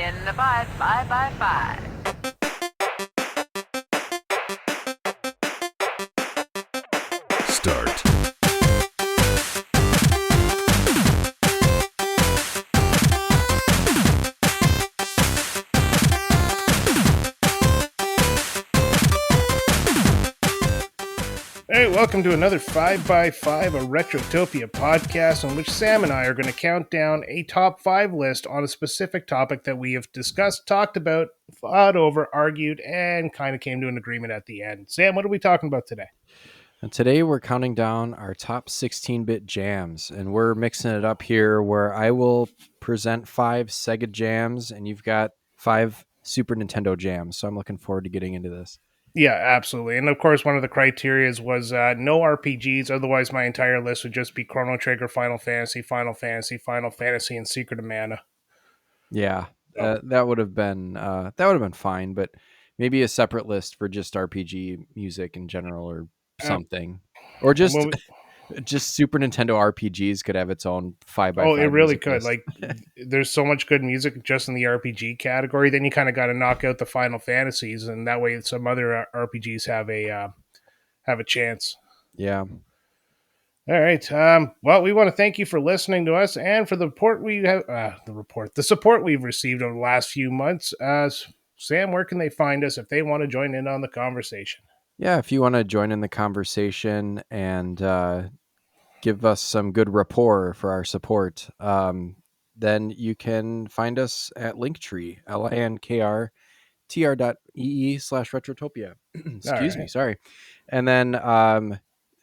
in the 5 by 5. Start. Hey, welcome to another 5x5, a Retrotopia podcast in which Sam and I are going to count down a top 5 list on a specific topic that we have discussed, talked about, fought over, argued, and kind of came to an agreement at the end. Sam, what are we talking about today? And today we're counting down our top 16-bit jams, and we're mixing it up here where I will present 5 Sega jams, and you've got 5 Super Nintendo jams. So I'm looking forward to getting into this. Yeah, absolutely. And of course, one of the criterias was no RPGs. Otherwise, my entire list would just be Chrono Trigger, Final Fantasy, and Secret of Mana. Yeah, that would have been fine, but maybe a separate list for just RPG music in general, or something, or just Well, just Super Nintendo RPGs could have its own 5x5. Oh, it really music could. list. Like, there's so much good music just in the RPG category. Then you kind of got to knock out the Final Fantasies, and that way some other RPGs have a chance. Yeah. All right. Well, we want to thank you for listening to us and for the support we've received over the last few months. Sam, where can they find us if they want to join in on the conversation? Yeah, if you want to join in the conversation and give us some good rapport for our support, then you can find us at Linktree, linktr.ee/retrotopia. Excuse me, sorry. And then,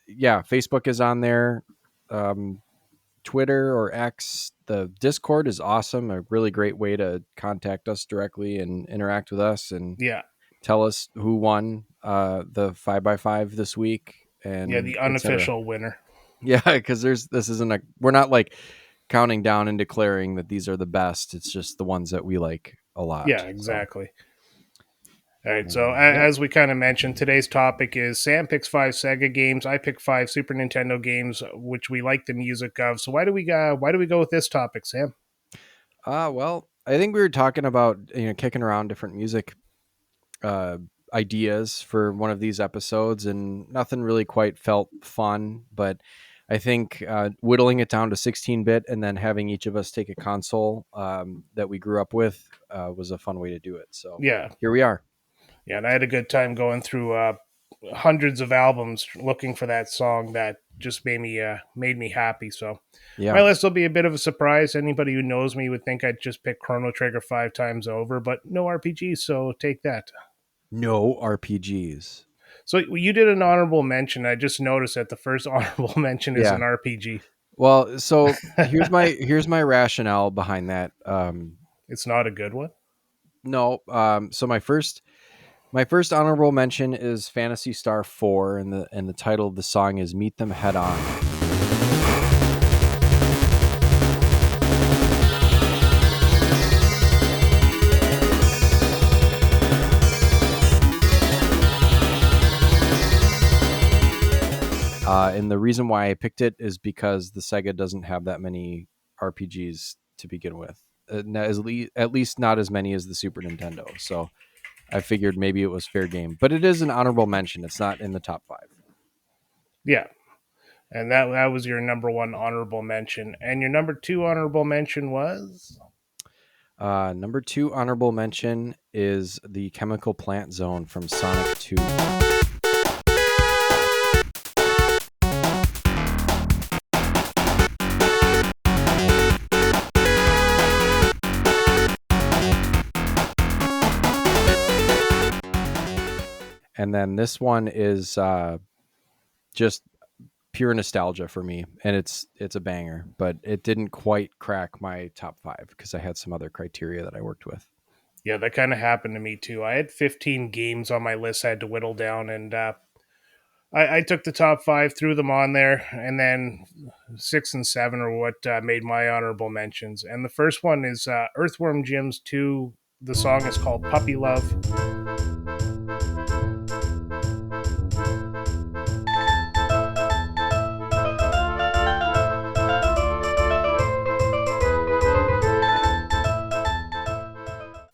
Facebook is on there. Twitter or X, the Discord is awesome. A really great way to contact us directly and interact with us and tell us who won the 5x5 this week. And the unofficial winner. Yeah, because we're not like counting down and declaring that these are the best. It's just the ones that we like a lot. Yeah, exactly. All right, so as we kind of mentioned, today's topic is Sam picks 5 Sega games, I pick 5 Super Nintendo games, which we like the music of. So why do we go with this topic, Sam? Well, I think we were talking about kicking around different music ideas for one of these episodes, and nothing really quite felt fun. But I think whittling it down to 16-bit and then having each of us take a console that we grew up with was a fun way to do it. So yeah, here we are. Yeah, and I had a good time going through hundreds of albums looking for that song that just made me happy. So my list will be a bit of a surprise. Anybody who knows me would think I'd just pick Chrono Trigger 5 times over, but no RPGs, so take that. No RPGs. So you did an honorable mention. I just noticed that the first honorable mention is an RPG. Well, so here's my rationale behind that. It's not a good one? No. So my first honorable mention is Phantasy Star 4, and the title of the song is Meet Them Head On. And the reason why I picked it is because the Sega doesn't have that many RPGs to begin with. At least not as many as the Super Nintendo. So I figured maybe it was fair game, but it is an honorable mention. It's not in the top 5. Yeah. And that was your number 1 honorable mention. And your number 2 honorable mention was? Number 2 honorable mention is the Chemical Plant Zone from Sonic 2. And then this one is just pure nostalgia for me, and it's a banger, but it didn't quite crack my top 5 because I had some other criteria that I worked with. Yeah, that kind of happened to me too. I had 15 games on my list I had to whittle down, and I took the top 5, threw them on there, and then 6 and 7 are what made my honorable mentions. And the first one is Earthworm Jim's 2. The song is called Puppy Love.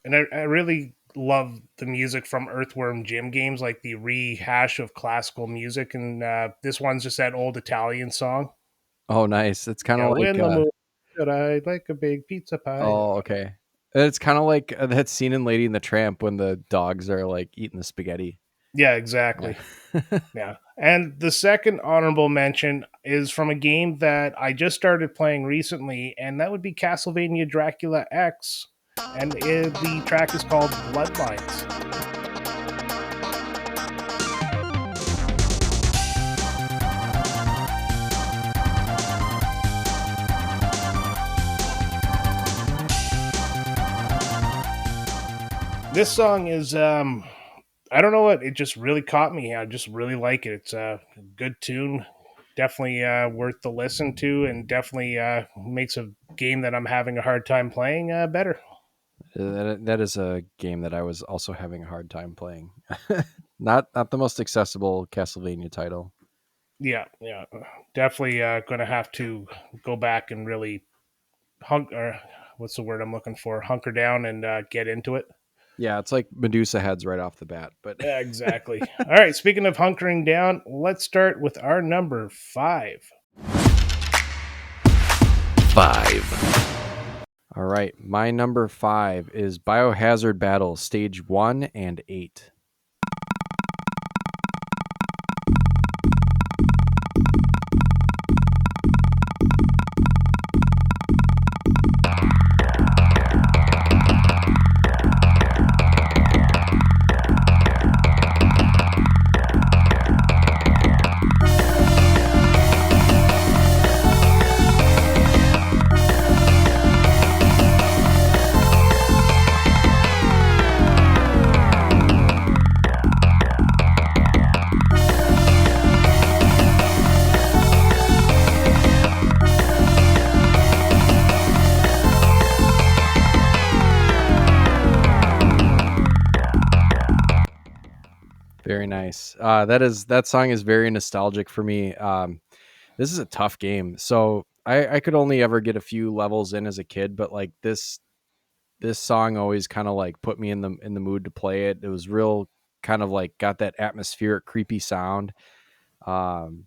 and I really love the music from Earthworm Jim games, like the rehash of classical music, and this one's just that old Italian song. Oh, nice. It's kind Yeah, of like when the moon should I like a big pizza pie. oh, okay. It's kind of like that scene in Lady and the Tramp when the dogs are like eating the spaghetti. Yeah, Yeah. exactly. Yeah. And the second honorable mention is from a game that I just started playing recently, and that would be Castlevania Dracula X. And the track is called Bloodlines. This song is I don't know what, it just really caught me. I just really like it. It's a good tune, definitely worth the listen to, and definitely makes a game that I'm having a hard time playing better. That is a game that I was also having a hard time playing. Not the most accessible Castlevania title. Yeah, yeah, definitely going to have to go back and really or what's the word I'm looking for? Hunker down and get into it. Yeah, it's like Medusa heads right off the bat. But Yeah, exactly. All right. Speaking of hunkering down, let's start with our number 5. 5. all right, my number 5 is Biohazard Battle Stage 1 and 8. Very nice. That song is very nostalgic for me. This is a tough game. So I could only ever get a few levels in as a kid, but like this song always kind of like put me in the mood to play it. It was real kind of like got that atmospheric creepy sound. Um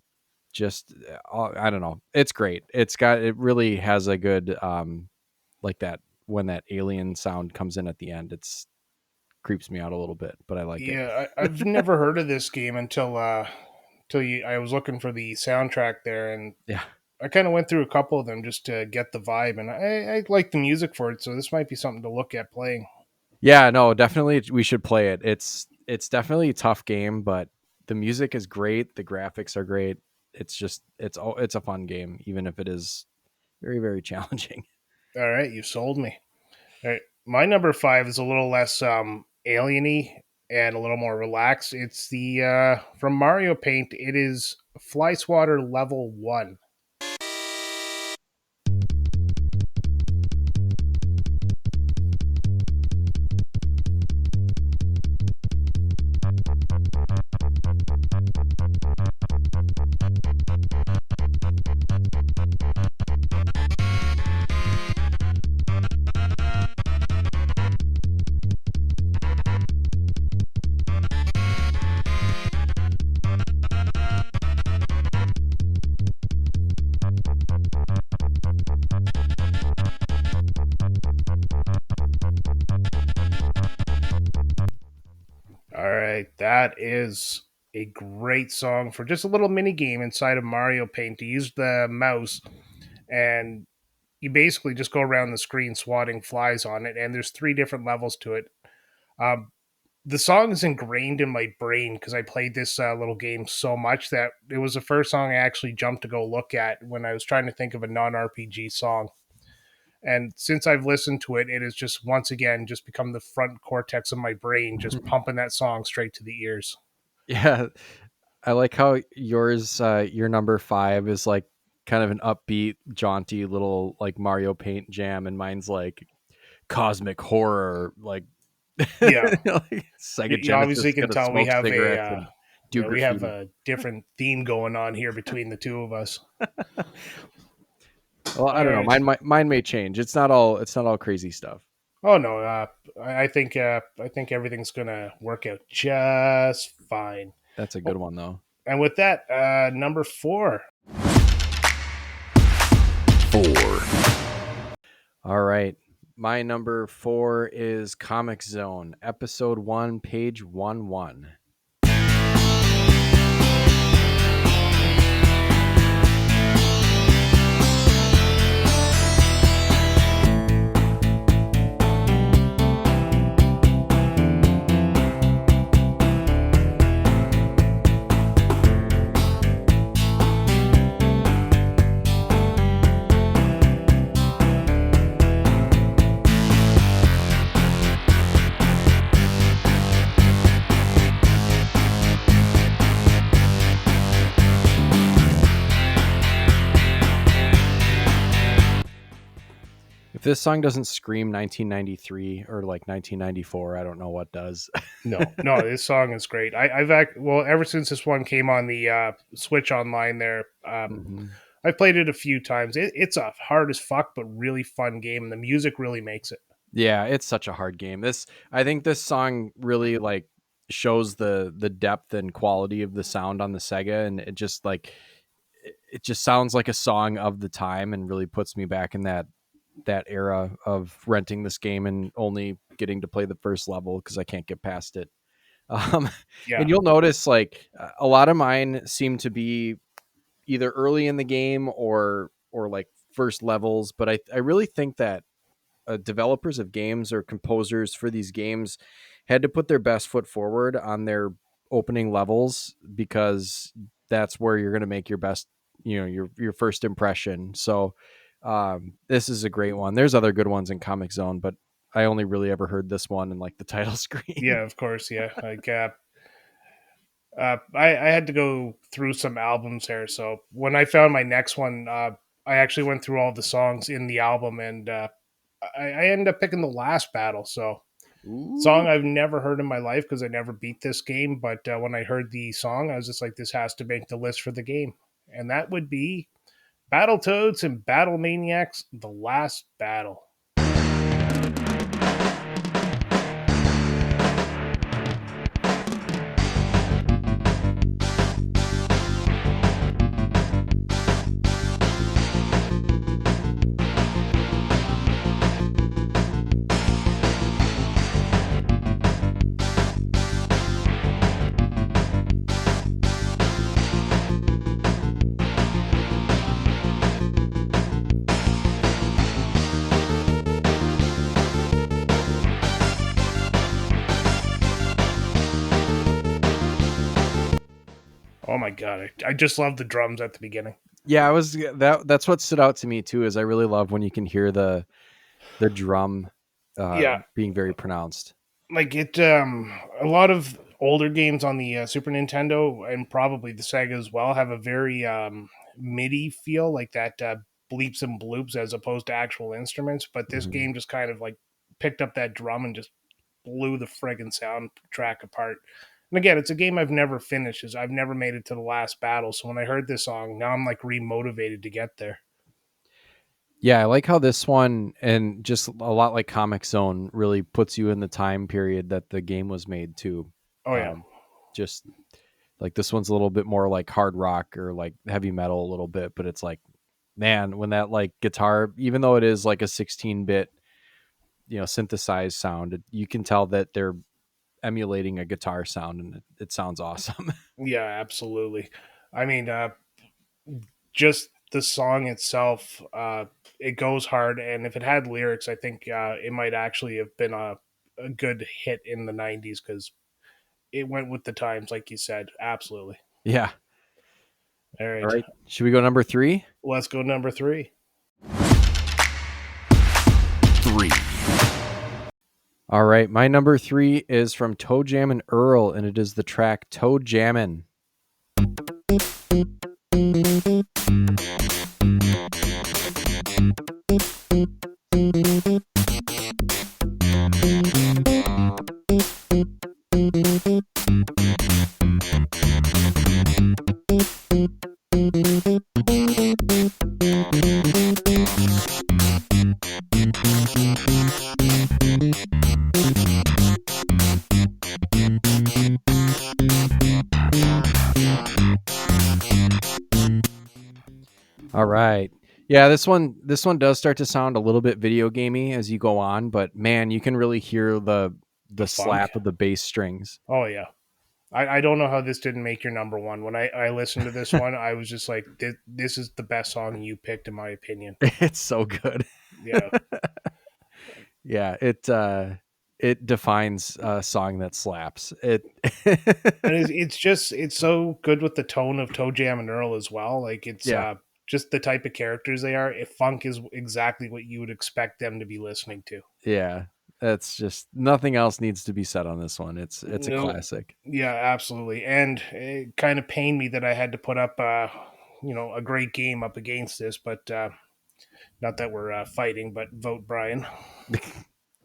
just I don't know. It's great. It really has a good like that when that alien sound comes in at the end. It's creeps me out a little bit, but I like it. Yeah, I've never heard of this game until I was looking for the soundtrack there, and Yeah. I kind of went through a couple of them just to get the vibe, and I like the music for it, so this might be something to look at playing. Yeah, no, definitely we should play it. It's definitely a tough game, but the music is great, the graphics are great. It's a fun game even if it is very very challenging. All right, you sold me. All right, my number 5 is a little less alieny and a little more relaxed. It's the from Mario Paint. It is Fly Swatter Level 1. All right, that is a great song for just a little mini game inside of Mario Paint to use the mouse, and you basically just go around the screen swatting flies on it, and there's 3 different levels to it. Um, the song is ingrained in my brain because I played this little game so much that it was the first song I actually jumped to go look at when I was trying to think of a non RPG song. And since I've listened to it, it has just once again just become the front cortex of my brain, just pumping that song straight to the ears. Yeah, I like how your number 5 is like kind of an upbeat, jaunty little like Mario Paint jam, and mine's like cosmic horror, like, Yeah, like Sega you obviously Genesis, can gonna tell we smoke have cigarettes and do we have graffiti. a different theme going on here between the two of us. Well, All I don't know. right. Mine may change. It's not all crazy stuff. Oh no, I think everything's gonna work out just fine. That's a good Oh, one though. and with that, number 4. 4, All right. My number 4 is Comic Zone, episode 1, page 1-1. If this song doesn't scream 1993 or like 1994, I don't know what does. No, this song is great. Well, ever since this one came on the Switch Online, there, Mhm. I've played it a few times. It's a hard as fuck, but really fun game. And the music really makes it. Yeah, it's such a hard game. I think this song really like shows the depth and quality of the sound on the Sega, and it just sounds like a song of the time and really puts me back in that era of renting this game and only getting to play the first level because I can't get past it. Um, Yeah, and you'll notice like a lot of mine seem to be either early in the game or like first levels, but I really think that developers of games or composers for these games had to put their best foot forward on their opening levels because that's where you're going to make your best, your first impression. So this is a great one. There's other good ones in Comic Zone, but I only really ever heard this one in like the title screen. yeah, of course, yeah. Like, I had to go through some albums there. So when I found my next one, I actually went through all the songs in the album, and I ended up picking the last battle. So song Ooh. I've never heard in my life because I never beat this game. But when I heard the song, I was just like, this has to make the list for the game, and that would be Battletoads and Battle Maniacs: The Last Battle. Oh my god, I just love the drums at the beginning. Yeah, I was that's what stood out to me too. Is I really love when you can hear the drum Yeah, being very pronounced. like it. A lot of older games on the Super Nintendo and probably the Sega as well have a very MIDI feel, like that bleeps and bloops as opposed to actual instruments. But this Mhm. game just kind of like picked up that drum and just blew the friggin' soundtrack apart. And again, it's a game I've never finished, as I've never made it to the last battle. So when I heard this song, now I'm like remotivated to get there. Yeah, I like how this one and just a lot like Comic Zone really puts you in the time period that the game was made too. Oh yeah, Um, just like this one's a little bit more like hard rock or like heavy metal a little bit, but it's like, man, when that like guitar, even though it is like a 16-bit, synthesized sound, you can tell that they're emulating a guitar sound and it sounds awesome. yeah, absolutely. I mean, just the song itself, it goes hard, and if it had lyrics, I think it might actually have been a good hit in the '90s because it went with the times, like you said. Absolutely. Yeah. All All right, right. Should we go number 3? let's go number 3. 3, All right. My number 3 is from Toe Jam and Earl, and it is the track Toe Jammin'. All right. Yeah, this one does start to sound a little bit video gamey as you go on, but man, you can really hear The the funk. slap of the bass strings. Oh yeah. I don't know how this didn't make your number one. When I listened to this one, I was just like, this is the best song you picked, in my opinion. It's so good. Yeah. Yeah, it defines a song that slaps. It And it's so good with the tone of Toe Jam and Earl as well. Like it's Yeah. just the type of characters they are. If funk is exactly what you would expect them to be listening to. Yeah. That's just nothing else needs to be said on this one. It's a No, classic. yeah, absolutely. And it kind of pained me that I had to put up, a great game up against this, but not that we're fighting, but vote Brian.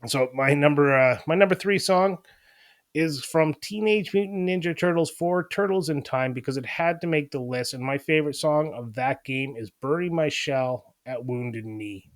So my number three song is from Teenage Mutant Ninja Turtles 4 Turtles in Time because it had to make the list. And my favorite song of that game is Bury My Shell at Wounded Knee.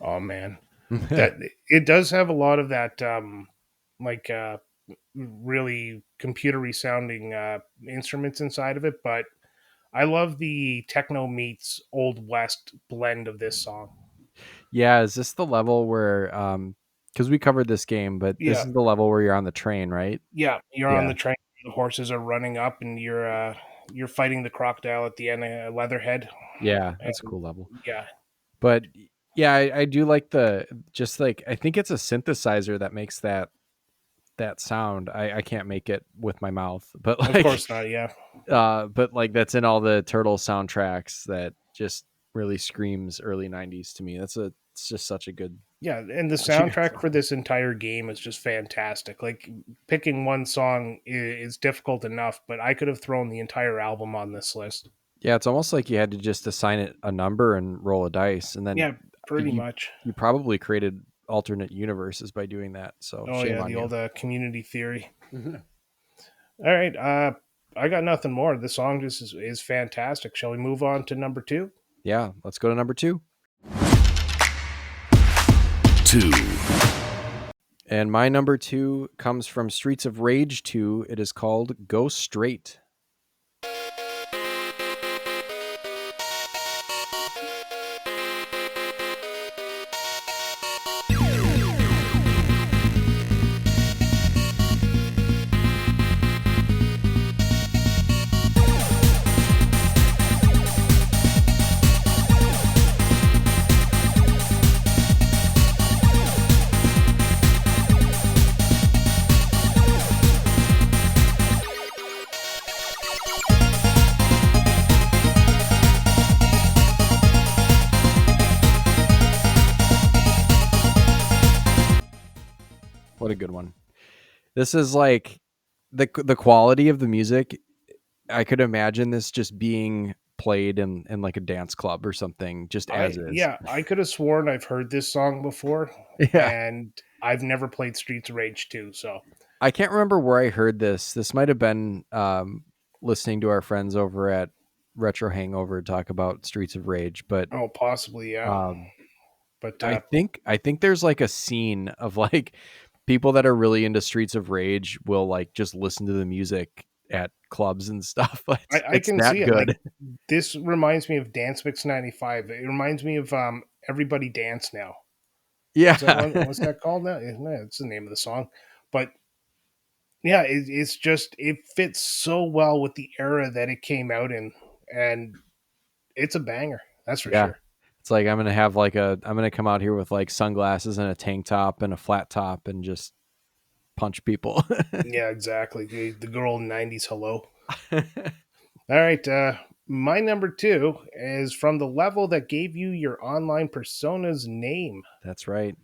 Oh man, that it does have a lot of that like really computery sounding instruments inside of it, but I love the techno meets old west blend of this song. Yeah, is this the level where because we covered this game, but this Yeah, is the level where you're on the train, right? yeah, you're on Yeah. the train, the horses are running up, and you're fighting the crocodile at the end, Leatherhead. Yeah, that's a And cool level. yeah, But yeah, I do like the just like I think it's a synthesizer that makes that sound. I can't make it with my mouth, but of like course not. Yeah, that's in all the Turtle soundtracks that just really screams early 90s to me. It's just such a good yeah, and the such a good soundtrack for song. this entire game is just fantastic. Like picking one song is difficult enough, but I could have thrown the entire album on this list. Yeah, it's almost like you had to just assign it a number and roll a dice, and then Yeah, pretty you much. you probably created alternate universes by doing that. So Oh shame yeah, on the you. old community theory. All right, I got nothing more. The song just is fantastic. Shall we move on to number two? Yeah, let's go to number 2. 2, And my number 2 comes from Streets of Rage 2. It is called Go Straight. What a good one. This is like the quality of the music. I could imagine this just being played in like a dance club or something just as is. I could have sworn I've heard this song before, Yeah. and I've never played Streets of Rage 2, so I can't remember where I heard this. This might have been listening to our friends over at Retro Hangover talk about Streets of Rage, but oh, possibly, yeah. um, But I think there's like a scene of like people that are really into Streets of Rage will like just listen to the music at clubs and stuff. I It's can that see it. Like good. this reminds me of Dance Mix '95. It reminds me of Everybody Dance Now. Yeah. Is that one? What's that called now? It's the name of the song. But yeah, it's just it fits so well with the era that it came out in, and it's a banger. That's for Yeah. sure. It's like I'm gonna come out here with like sunglasses and a tank top and a flat top and just punch people. Yeah, exactly. The good old '90s hello. All right, My number two is from the level that gave you your online persona's name. That's right.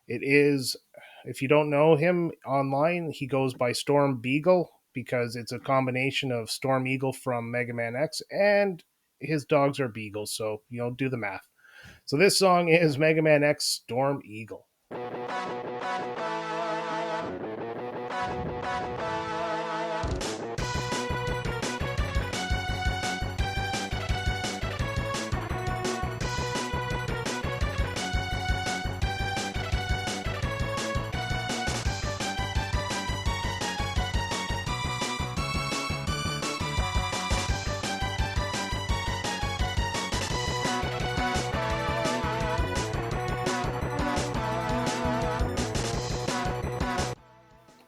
It is, if you don't know him online, he goes by Storm Beagle because it's a combination of Storm Eagle from Mega Man X and his dogs are beagles. So, do the math. So, this song is Mega Man X Storm Eagle.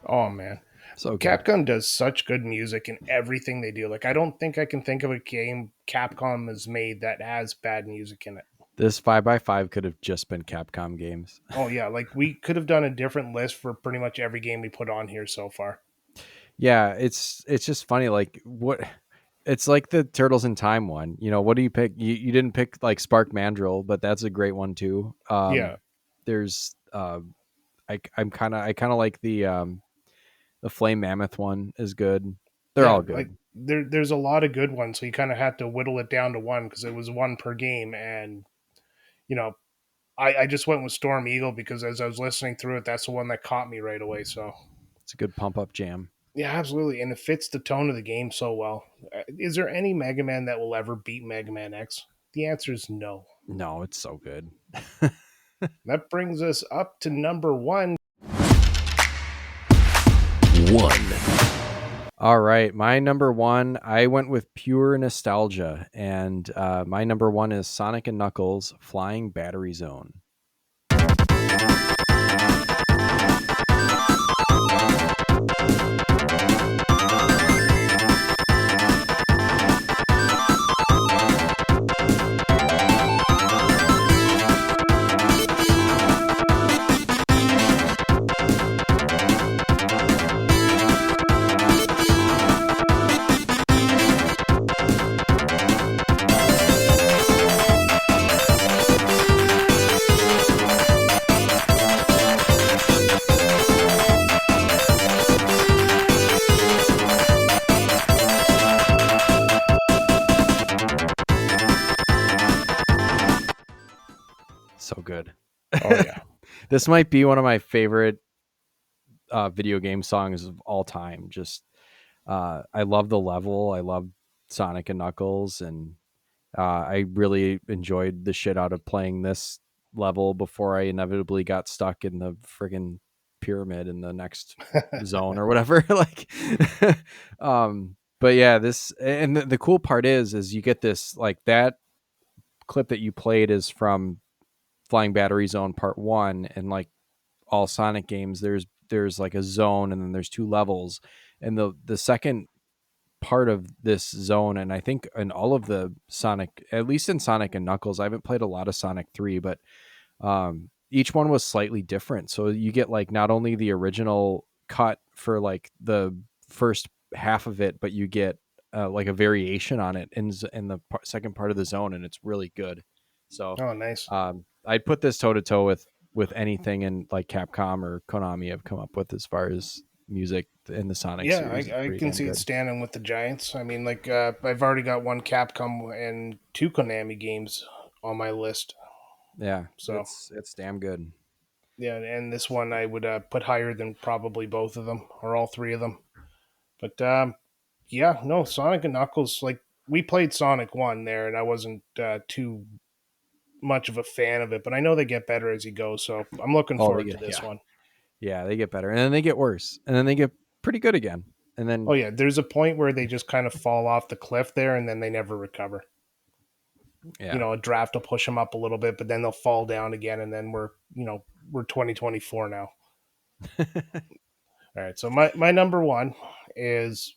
Oh, man. So good. Capcom does such good music in everything they do. Like, I don't think I can think of a game Capcom has made that has bad music in it. This 5x5 could have just been Capcom games. Oh, yeah. Like, we could have done a different list for pretty much every game we put on here so far. Yeah, it's just funny. Like what? It's like the Turtles in Time one. What do you pick? You didn't pick like Spark Mandrill, but that's a great one too. Yeah. There's I kind of like the Flame Mammoth one is good. They're all Like, good. there's a lot of good ones. So you kind of had to whittle it down to one because it was one per game. And, you know, I just went with Storm Eagle because as I was listening through it, that's the one that caught me right away. So, It's a good pump up jam. yeah, absolutely. And it fits the tone of the game so well. Is there any Mega Man that will ever beat Mega Man X? The answer is no. No, it's so good. That brings us up to number one. 1. All right, my number one, I went with pure nostalgia, and my number one is Sonic and Knuckles Flying Battery Zone. So good. Oh, yeah. This might be one of my favorite video game songs of all time. Just I love the level. I love Sonic and Knuckles, and I really enjoyed the shit out of playing this level before I inevitably got stuck in the friggin' pyramid in the next zone or whatever. Like, but yeah, this and the cool part is you get this like that clip that you played is from Flying Battery Zone Part 1, and like all Sonic games, there's like a zone and then there's two levels, and the second part of this zone, and I think in all of the Sonic, at least in Sonic and Knuckles, I haven't played a lot of Sonic 3, but each one was slightly different. So you get like not only the original cut for like the first half of it, but you get like a variation on it in the second part of the zone, and it's really good. So Oh, nice. I'd put this toe to toe with anything in like Capcom or Konami have come up with as far as music in the Sonic Yeah, series. I Pretty can damn see it good. standing with the Giants. I mean, like, I've already got one Capcom and two Konami games on my list. Yeah, So, it's damn good. yeah, and this one I would put higher than probably both of them or all three of them. But, yeah, no, Sonic and Knuckles, like, we played Sonic 1 there, and I wasn't too much of a fan of it, but I know they get better as you go, so I'm looking Oh, they forward to get this one. yeah, they get better, and then they get worse, and then they get pretty good again, and then Oh, yeah, there's a point where they just kind of fall off the cliff there, and then they never recover. yeah, A draft will push them up a little bit, but then they'll fall down again, and then we're 2024 now. All right, so my number one is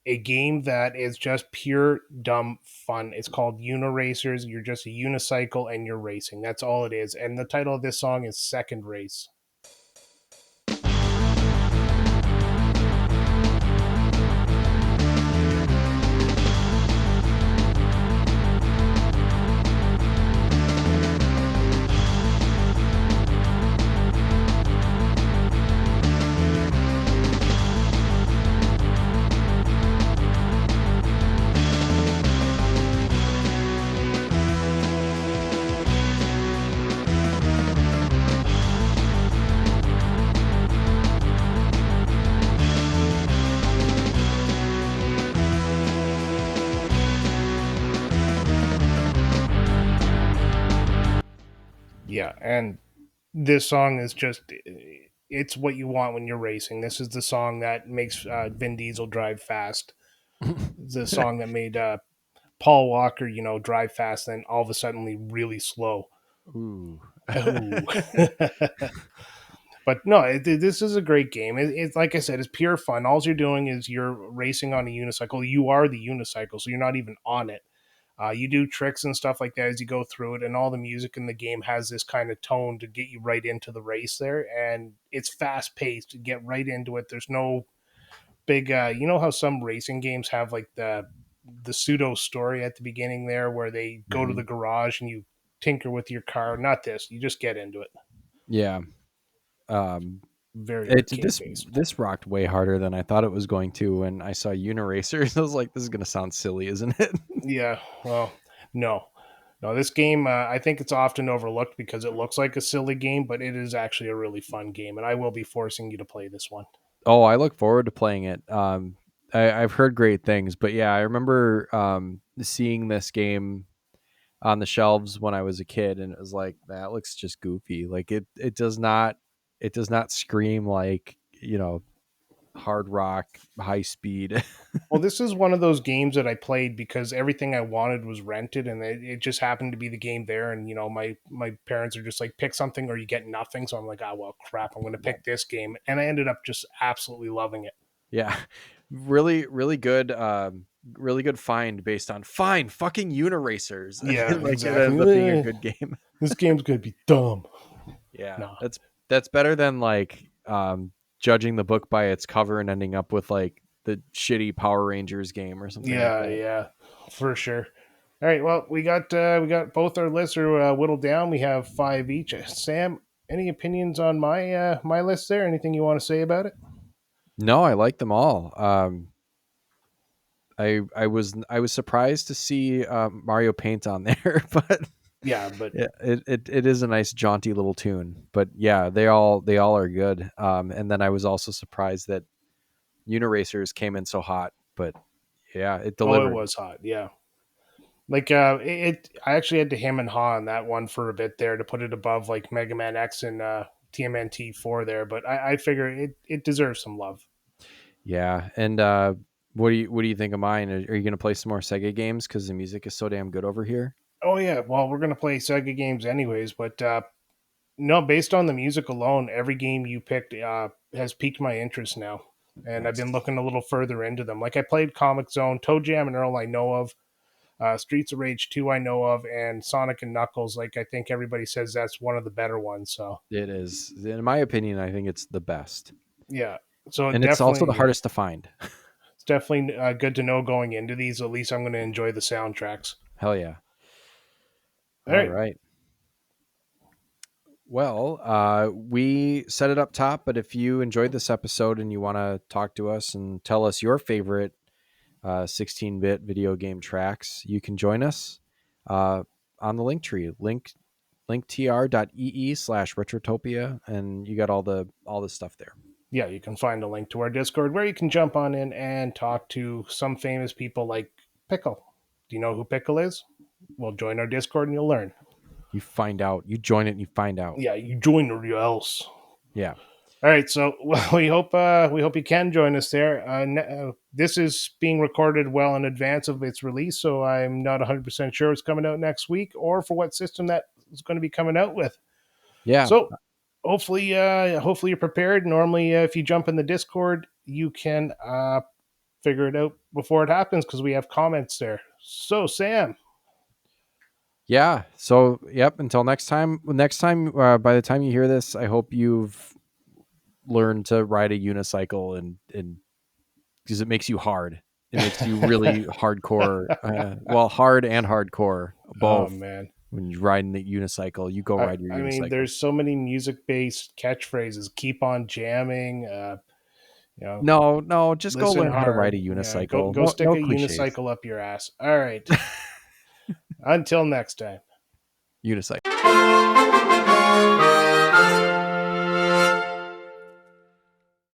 a game that is just pure dumb fun. It's called Uniracers. You're just a unicycle and you're racing. That's all it is. And the title of this song is Second Race. Yeah, and this song is just it's what you want when you're racing. This is the song that makes Vin Diesel drive fast. The song that made Paul Walker, drive fast, and all of a sudden really slow. Ooh. Oh, but no, this is a great game. It's like I said, it's pure fun. All you're doing is you're racing on a unicycle. You are the unicycle, so you're not even on it. You do tricks and stuff like that as you go through it, and all the music in the game has this kind of tone to get you right into the race there. And it's fast paced to get right into it. There's no big, you know how some racing games have like the pseudo story at the beginning there, where they go to Mhm. the garage and you tinker with your car. Not this. You just get into it. Yeah. Um, Very it arcade this based. this rocked way harder than I thought it was going to when I saw Uniracers. I was like, this is gonna sound silly, isn't it? Yeah. Well, no. No, this game, I think it's often overlooked because it looks like a silly game, but it is actually a really fun game, and I will be forcing you to play this one. Oh, I look forward to playing it. I've heard great things, but yeah, I remember seeing this game on the shelves when I was a kid, and it was like, that looks just goofy. Like it does not scream like, hard rock, high speed. Well, this is one of those games that I played because everything I wanted was rented, and it just happened to be the game there. And my parents are just like, pick something or you get nothing. So I'm like, oh well, crap, I'm going to pick this game, and I ended up just absolutely loving it. Yeah, really, really good find based on fine fucking Uniracers. Yeah, Like it exactly. ends up being a good game. This game's going to be dumb. Yeah, No. that's better than like judging the book by its cover and ending up with like the shitty Power Rangers game or something like Yeah, that. yeah, for sure. All right, well, we got both our lists are whittled down. We have five each. Sam, any opinions on my list there? Anything you want to say about it? No, I like them all. I was surprised to see Mario Paint on there, but Yeah, but yeah, it is a nice jaunty little tune. But yeah, they all are good. And then I was also surprised that Uniracers came in so hot, but yeah, it oh, it delivered. was hot. Yeah, like I actually had to hem and haw on that one for a bit there to put it above like Mega Man X and TMNT 4 there, but I figure it deserves some love. Yeah, and what do you think of mine? Are you going to play some more Sega games because the music is so damn good over here? Oh yeah, well we're gonna play Sega games anyways, but no, based on the music alone, every game you picked has piqued my interest now, and I've been Nice. looking a little further into them. Like I played Comic Zone, Toe Jam and Earl, I know of. Streets of Rage 2, I know of, and Sonic and Knuckles. Like I think everybody says that's one of the better ones. So It is, in my opinion, I think it's the best, yeah, so and it's also the definitely, hardest to find. it's definitely good to know going into these. At least I'm going to enjoy the soundtracks. Hell yeah! All All right, right. Well, we set it up top, but if you enjoyed this episode and you want to talk to us and tell us your favorite 16-bit video game tracks, you can join us on the link tree, linktr.ee/retrotopia, and you got all the stuff there. yeah, you can find a link to our Discord where you can jump on in and talk to some famous people like Pickle. Do you know who Pickle is? Well, join our Discord and you'll learn. You find out, you join it, and you find out. Yeah, you join or else. Yeah. All right, so well, we hope you can join us there. This is being recorded well in advance of its release, so I'm not 100% sure it's coming out next week or for what system that is going to be coming out with. Yeah. So hopefully you're prepared. Normally, if you jump in the Discord, you can figure it out before it happens because we have comments there. So Sam, Yeah. So, yep. Until next time. Next time, by the time you hear this, I hope you've learned to ride a unicycle, and because it makes you hard. It makes you really hardcore. Well, hard and hardcore oh both. man. When you're riding the unicycle, you go ride your I mean, unicycle. there's so many music-based catchphrases. Keep on jamming. You know, No, no, just go listen learn how to ride a hard. Yeah, go unicycle. go No, stick no a cliches. unicycle up your ass. All right. Until next time. Unicycle.